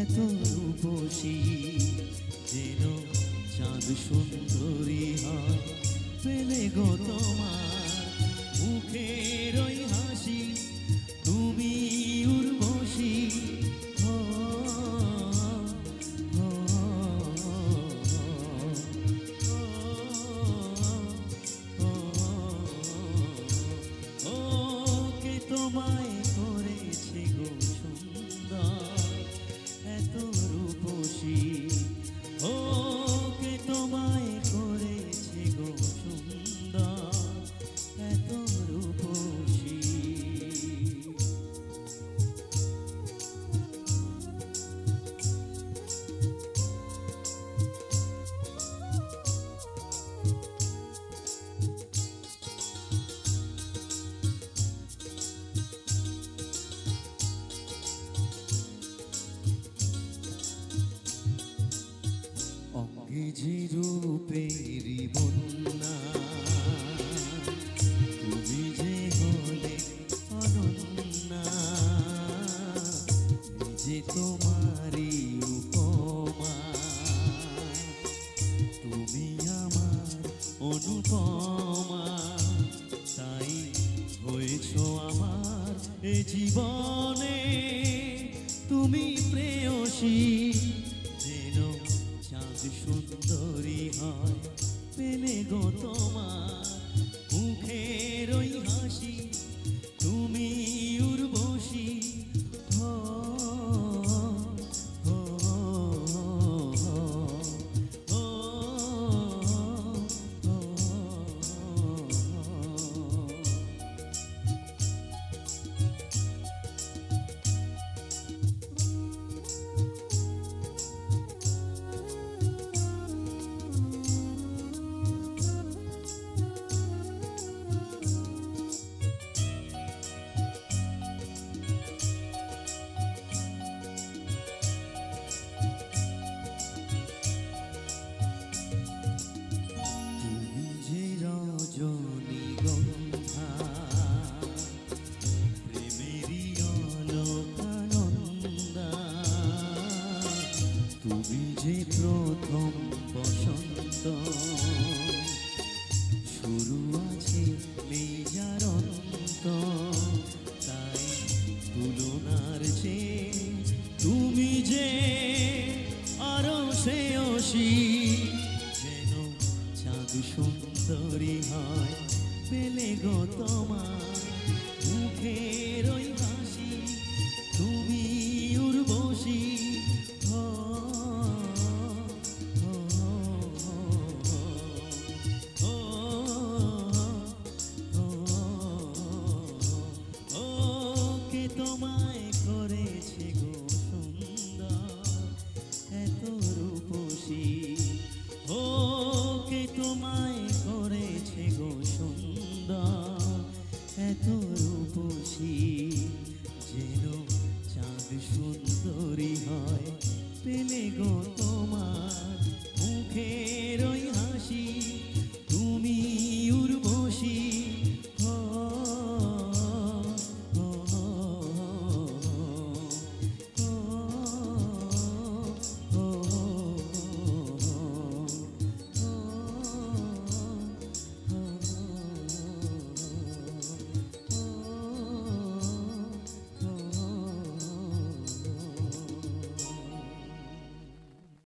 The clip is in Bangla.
এত রূপসী যেন চাঁদ সুন্দরী হয় পেলে গো তোমার মুখের ওই হাসি তুমি উর্বশী ও, ও, ও, ও, কে তোমায় করেছে গো সুন্দর এত রূপসী ও কে তোমায় করেছে গো সুন্দর এত রূপসী অঙ্গে যে রূপেরি বন্যা তুমি যে হলে অনন্যা যে তোমারই উপমা তুমি আমার অনুপমা তাই হয়েছ আমার এ জীবনে তুমি প্রেয়সী যেন চাঁদ সুন্দরী হয় পেলে গো তোমার মুখের ওই হাসি তুমি উর্বশী ও, ও, ও, ও, তুমি যে রজনীগন্ধা প্রেমেরই অলোকানন্দা তুমি যে প্রথম বসন্ত শুরু আছে নেই যার অন্ত তাই তুলনার চেয়ে তুমি যে আরো শ্রেয়সী যেন চাঁদ সুন্দরী হয় পেলে গো তোমার মুখের ওই হাসি তুমি উর্বশী ও, ও, ও, ও, ও, কে তোমায় করেছে গো সুন্দর এত রূপসী ও কে তোমায় করেছে গো সুন্দর এত রূপসী যেন চাঁদ সুন্দরী হয় পেলে গো